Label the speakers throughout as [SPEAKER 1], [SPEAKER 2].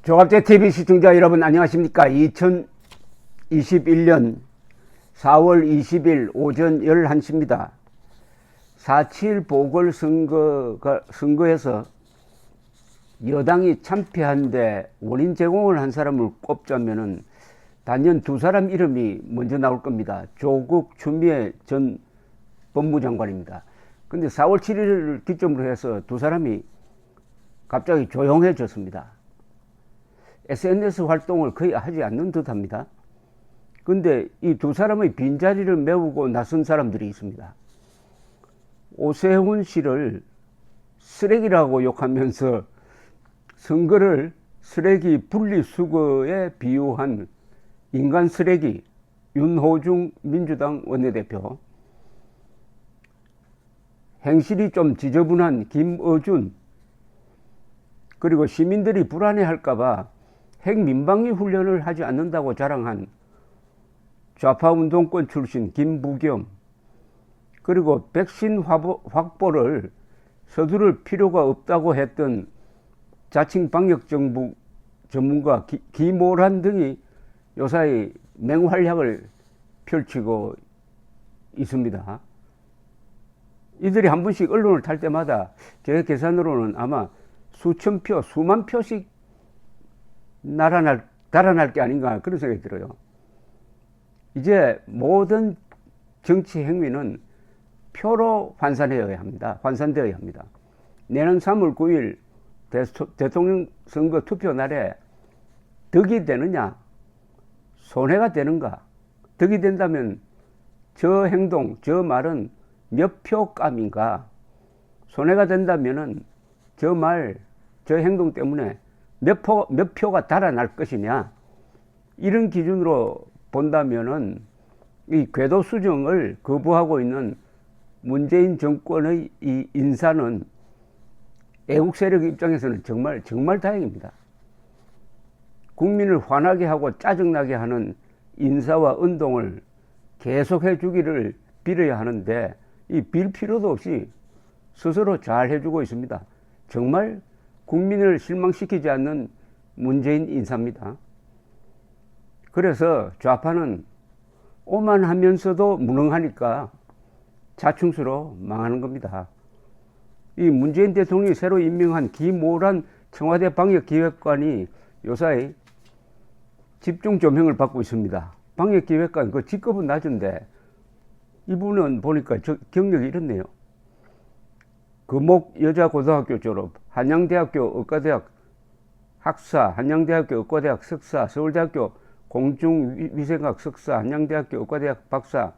[SPEAKER 1] 조갑제TV 시청자 여러분 안녕하십니까. 2021년 4월 20일 오전 11시입니다. 4.7 보궐선거에서 여당이 참패한데 원인 제공을 한 사람을 꼽자면은 단연 두 사람 이름이 먼저 나올 겁니다. 조국 추미애 전 법무장관입니다. 근데 4월 7일을 기점으로 해서 두 사람이 갑자기 조용해졌습니다. SNS 활동을 거의 하지 않는 듯 합니다. 근데 이 두 사람의 빈자리를 메우고 나선 사람들이 있습니다. 오세훈 씨를 쓰레기라고 욕하면서 선거를 쓰레기 분리수거에 비유한 인간 쓰레기 윤호중 민주당 원내대표, 행실이 좀 지저분한 김어준, 그리고 시민들이 불안해할까봐 핵민방위 훈련을 하지 않는다고 자랑한 좌파운동권 출신 김부겸, 그리고 백신 확보를 서두를 필요가 없다고 했던 자칭 방역정부 전문가 기모란 등이 요사이 맹활약을 펼치고 있습니다. 이들이 한 번씩 언론을 탈 때마다 제 계산으로는 아마 수천 표, 수만 표씩 달아날 게 아닌가 그런 생각이 들어요. 이제 모든 정치 행위는 표로 환산되어야 합니다. 내년 3월 9일 대통령 선거 투표 날에 득이 되느냐, 손해가 되는가. 득이 된다면 저 행동, 저 말은 몇 표감인가. 손해가 된다면은 저 말, 저 행동 때문에 몇 표가 달아날 것이냐. 이런 기준으로 본다면은 이 궤도 수정을 거부하고 있는 문재인 정권의 이 인사는 애국 세력 입장에서는 정말 다행입니다. 국민을 화나게 하고 짜증나게 하는 인사와 운동을 계속해 주기를 빌어야 하는데 이 빌 필요도 없이 스스로 잘 해주고 있습니다. 정말 국민을 실망시키지 않는 문재인 인사입니다. 그래서 좌파는 오만하면서도 무능하니까 자충수로 망하는 겁니다. 이 문재인 대통령이 새로 임명한 기모란 청와대 방역기획관이 요사이 집중 조명을 받고 있습니다. 방역기획관 그 직급은 낮은데 이분은 보니까 경력이 이렇네요. 금옥 여자고등학교 졸업, 한양대학교 의과대학 학사, 한양대학교 의과대학 석사, 서울대학교 공중위생학 석사, 한양대학교 의과대학 박사,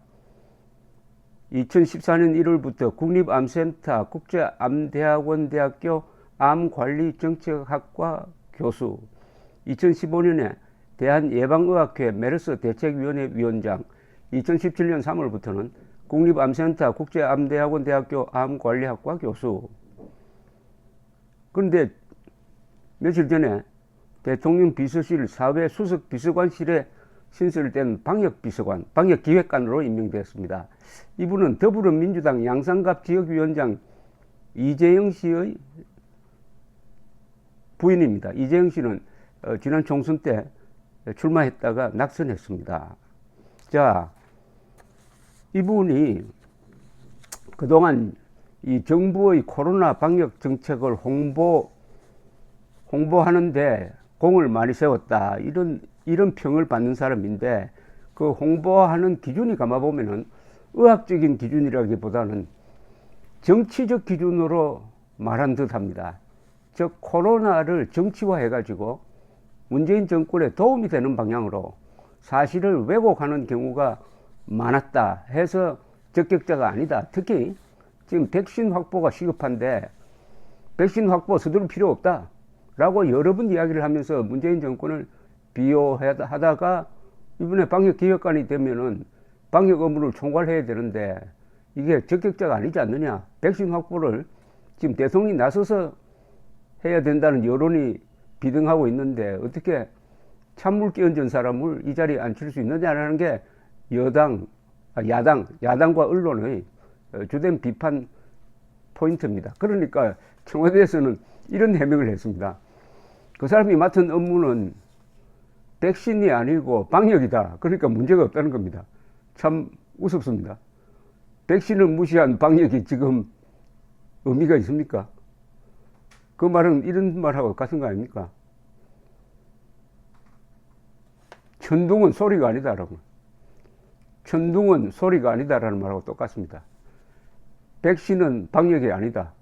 [SPEAKER 1] 2014년 1월부터 국립암센터 국제암대학원대학교 암관리정책학과 교수, 2015년에 대한예방의학회 메르스 대책위원회 위원장, 2017년 3월부터는 국립암센터 국제암대학원대학교 암관리학과 교수. 그런데 며칠 전에 대통령 비서실 사회수석 비서관실에 신설된 방역기획관으로 임명되었습니다. 이분은 더불어민주당 양산갑 지역위원장 이재영 씨의 부인입니다. 이재영 씨는 지난 총선 때 출마했다가 낙선했습니다. 자, 이분이 그동안 이 정부의 코로나 방역 정책을 홍보하는데 공을 많이 세웠다. 이런 평을 받는 사람인데 그 홍보하는 기준이 가만보면은 의학적인 기준이라기보다는 정치적 기준으로 말한 듯 합니다. 즉 코로나를 정치화해가지고 문재인 정권에 도움이 되는 방향으로 사실을 왜곡하는 경우가 많았다 해서 적격자가 아니다. 특히 지금 백신 확보가 시급한데 백신 확보 서두를 필요 없다 라고 여러 번 이야기를 하면서 문재인 정권을 비호하다가 이번에 방역기획관이 되면은 방역 업무를 총괄해야 되는데 이게 적격자가 아니지 않느냐. 백신 확보를 지금 대통령이 나서서 해야 된다는 여론이 비등하고 있는데 어떻게 찬물 끼얹은 사람을 이 자리에 앉힐 수 있느냐라는 게 야당과 언론의 주된 비판 포인트입니다. 그러니까 청와대에서는 이런 해명을 했습니다. 그 사람이 맡은 업무는 백신이 아니고 방역이다. 그러니까 문제가 없다는 겁니다. 참 우습습니다. 백신을 무시한 방역이 지금 의미가 있습니까? 그 말은 이런 말하고 같은 거 아닙니까? 천둥은 소리가 아니다라고. 천둥은 소리가 아니다라는 말하고 똑같습니다. 백신은 방역이 아니다.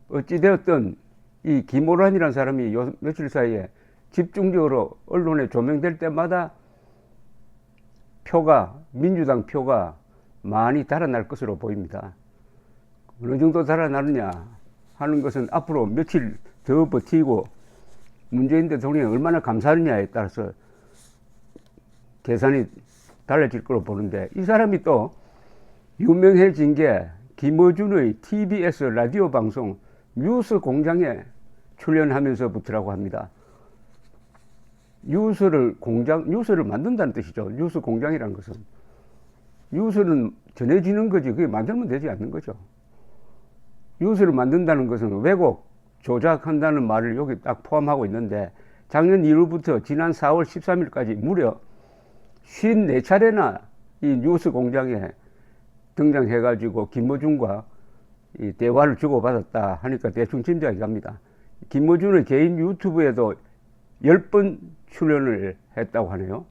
[SPEAKER 1] 어찌되었든 이 김호란이라는 사람이 요 며칠 사이에 집중적으로 언론에 조명될 때마다 민주당 표가 많이 달아날 것으로 보입니다. 어느 정도 달아나느냐 하는 것은 앞으로 며칠 더 버티고 문재인 대통령이 얼마나 감사하느냐에 따라서 계산이 달라질 거로 보는데, 이 사람이 또 유명해진 게 김어준의 TBS 라디오 방송 뉴스 공장에 출연하면서부터라고 합니다. 뉴스를 만든다는 뜻이죠. 뉴스 공장이라는 것은. 뉴스는 전해지는 거지, 그게 만들면 되지 않는 거죠. 뉴스를 만든다는 것은 왜곡, 조작한다는 말을 여기 딱 포함하고 있는데, 작년 1월부터 지난 4월 13일까지 무려 54차례나 이 뉴스 공장에 등장해가지고 김어준과 이 대화를 주고받았다 하니까 대충 짐작이 갑니다. 김어준의 개인 유튜브에도 10번 출연을 했다고 하네요.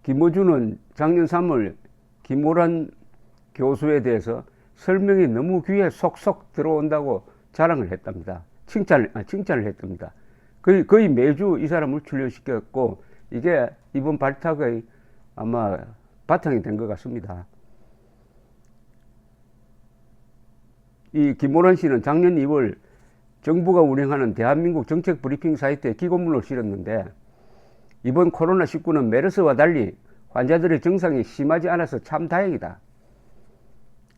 [SPEAKER 1] 김어준은 작년 3월 김호란 교수에 대해서 설명이 너무 귀에 속속 들어온다고 자랑을 했답니다. 칭찬을 했답니다. 거의 매주 이 사람을 출연시켰고, 이게 이번 발탁의 아마 바탕이 된 것 같습니다. 이 김호란 씨는 작년 2월 정부가 운영하는 대한민국 정책 브리핑 사이트에 기고문을 실었는데, 이번 코로나19는 메르스와 달리 환자들의 증상이 심하지 않아서 참 다행이다.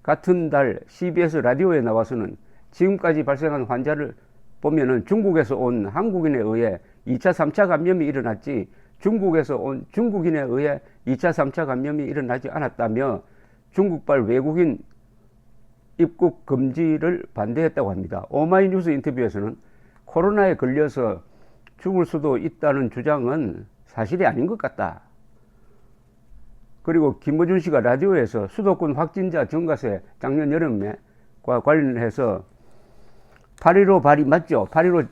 [SPEAKER 1] 같은 달 CBS 라디오에 나와서는 지금까지 발생한 환자를 보면은 중국에서 온 한국인에 의해 2차, 3차 감염이 일어났지 중국에서 온 중국인에 의해 2차, 3차 감염이 일어나지 않았다며 중국발 외국인 입국 금지를 반대했다고 합니다. 오마이뉴스 인터뷰에서는 코로나에 걸려서 죽을 수도 있다는 주장은 사실이 아닌 것 같다. 그리고 김어준 씨가 라디오에서 수도권 확진자 증가세 작년 여름에과 관련해서 8.15 발이 맞죠? 8.15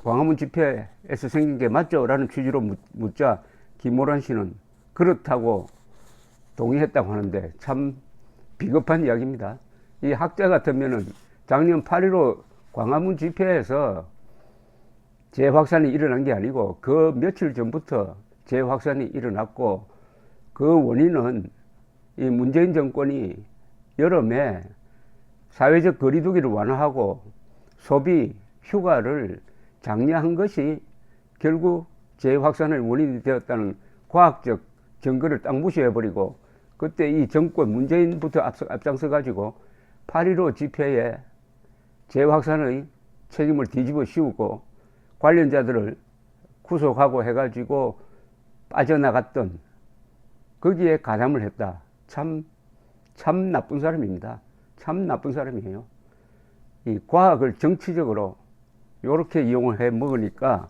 [SPEAKER 1] 광화문 집회에서 생긴 게 맞죠? 라는 취지로 묻자 김호란 씨는 그렇다고 동의했다고 하는데, 참 비겁한 이야기입니다. 이 학자 같으면은 작년 8.15 광화문 집회에서 재확산이 일어난 게 아니고 그 며칠 전부터 재확산이 일어났고, 그 원인은 이 문재인 정권이 여름에 사회적 거리두기를 완화하고 소비, 휴가를 장려한 것이 결국 재확산의 원인이 되었다는 과학적 증거를 딱 무시해버리고, 그때 이 정권 문재인부터 앞장서 가지고 8.15 집회에 재확산의 책임을 뒤집어 씌우고 관련자들을 구속하고 해가지고 빠져나갔던, 거기에 가담을 했다. 참 나쁜 사람입니다. 참 나쁜 사람이에요. 이 과학을 정치적으로 이렇게 이용을 해 먹으니까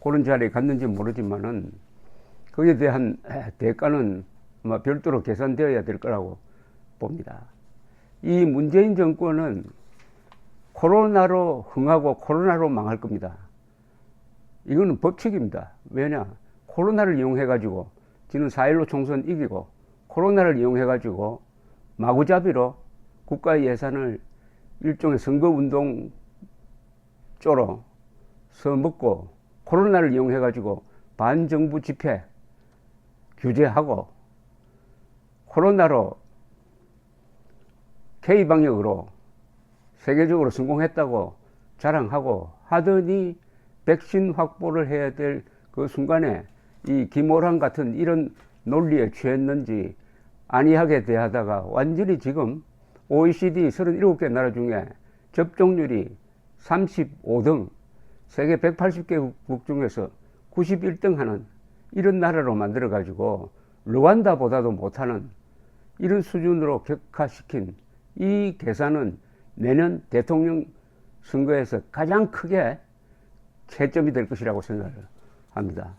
[SPEAKER 1] 그런 자리에 갔는지 모르지만은 거기에 대한 대가는 아마 별도로 계산되어야 될 거라고 봅니다. 이 문재인 정권은 코로나로 흥하고 코로나로 망할 겁니다. 이거는 법칙입니다. 왜냐? 코로나를 이용해가지고 지는 4.15 총선 이기고, 코로나를 이용해가지고 마구잡이로 국가 예산을 일종의 선거운동 쪼로 써먹고, 코로나를 이용해가지고 반정부 집회 규제하고, 코로나로 K방역으로 세계적으로 성공했다고 자랑하고 하더니 백신 확보를 해야 될 그 순간에 이 김호란 같은 이런 논리에 취했는지 안이하게 대하다가 완전히 지금 OECD 37개 나라 중에 접종률이 35등, 세계 180개국 중에서 91등 하는 이런 나라로 만들어가지고 르완다보다도 못하는 이런 수준으로 격화시킨 이 계산은 내년 대통령 선거에서 가장 크게 채점이 될 것이라고 생각을 합니다.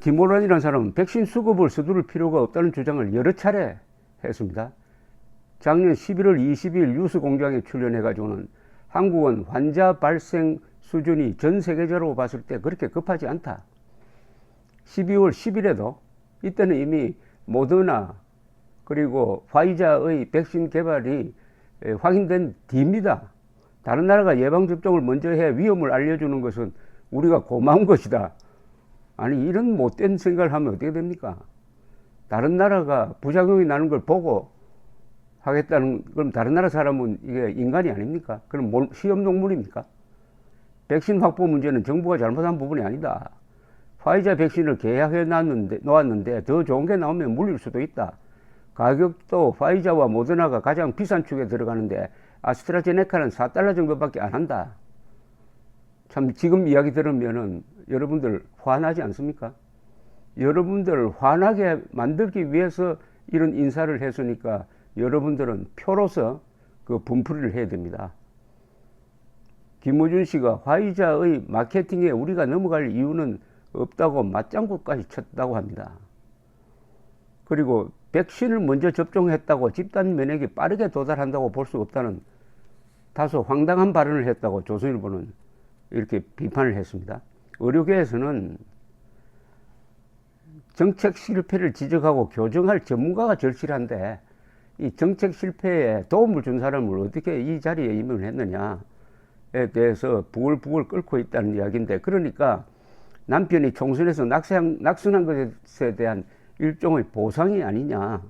[SPEAKER 1] 김호란이라는 사람은 백신 수급을 서두를 필요가 없다는 주장을 여러 차례 했습니다. 작년 11월 20일 뉴스공장에 출연해가지고는 한국은 환자 발생 수준이 전 세계적으로 봤을 때 그렇게 급하지 않다. 12월 10일에도 이때는 이미 모더나 그리고 화이자의 백신 개발이 확인된 뒤입니다. 다른 나라가 예방접종을 먼저 해 위험을 알려주는 것은 우리가 고마운 것이다. 아니 이런 못된 생각을 하면 어떻게 됩니까? 다른 나라가 부작용이 나는 걸 보고 하겠다는, 그럼 다른 나라 사람은 이게 인간이 아닙니까? 그럼 시험동물입니까? 백신 확보 문제는 정부가 잘못한 부분이 아니다. 화이자 백신을 계약해 놓았는데 더 좋은 게 나오면 물릴 수도 있다. 가격도 화이자와 모더나가 가장 비싼 축에 들어가는데 아스트라제네카는 $4 정도밖에 안 한다. 참 지금 이야기 들으면은 여러분들 화나지 않습니까? 여러분들을 화나게 만들기 위해서 이런 인사를 했으니까 여러분들은 표로서 그 분풀이를 해야 됩니다. 김어준 씨가 화이자의 마케팅에 우리가 넘어갈 이유는 없다고 맞장구까지 쳤다고 합니다. 그리고 백신을 먼저 접종했다고 집단 면역이 빠르게 도달한다고 볼 수 없다는 다소 황당한 발언을 했다고 조선일보는 이렇게 비판을 했습니다. 의료계에서는 정책 실패를 지적하고 교정할 전문가가 절실한데 이 정책 실패에 도움을 준 사람을 어떻게 이 자리에 임명을 했느냐에 대해서 부글부글 끓고 있다는 이야기인데, 그러니까 남편이 총선에서 낙선한 것에 대한 일종의 보상이 아니냐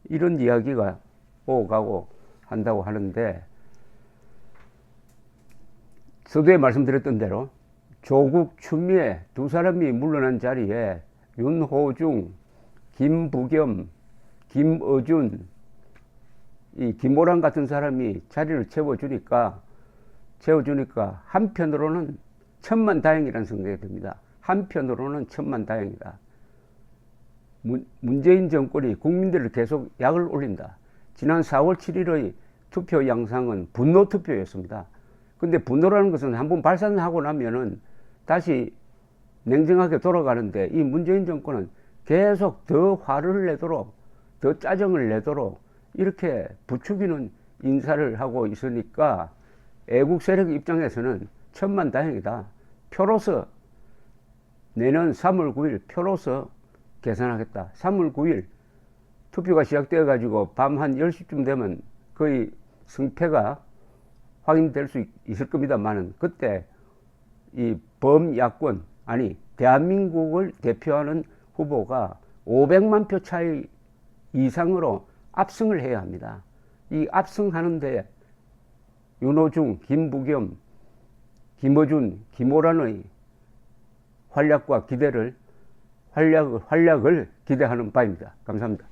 [SPEAKER 1] 이런 이야기가 오가고 한다고 하는데, 서두에 말씀드렸던 대로 조국, 추미애 두 사람이 물러난 자리에 윤호중, 김부겸, 김어준, 이 김호란 같은 사람이 자리를 채워주니까 한편으로는 천만다행이라는 생각이 듭니다. 한편으로는 천만다행이다. 문재인 정권이 국민들을 계속 약을 올린다. 지난 4월 7일의 투표 양상은 분노 투표였습니다. 근데 분노라는 것은 한번 발산하고 나면은 다시 냉정하게 돌아가는데, 이 문재인 정권은 계속 더 화를 내도록, 더 짜증을 내도록 이렇게 부추기는 인사를 하고 있으니까 애국 세력 입장에서는 천만다행이다. 표로서 내년 3월 9일 표로서 계산하겠다. 3월 9일 투표가 시작되어 가지고 밤 한 10시쯤 되면 거의 승패가 확인될 수 있을 겁니다만은, 그때 이 범야권, 아니 대한민국을 대표하는 후보가 500만 표 차이 이상으로 압승을 해야 합니다. 이 압승하는데 윤호중, 김부겸, 김어준, 김호란의 활약을 기대하는 바입니다. 감사합니다.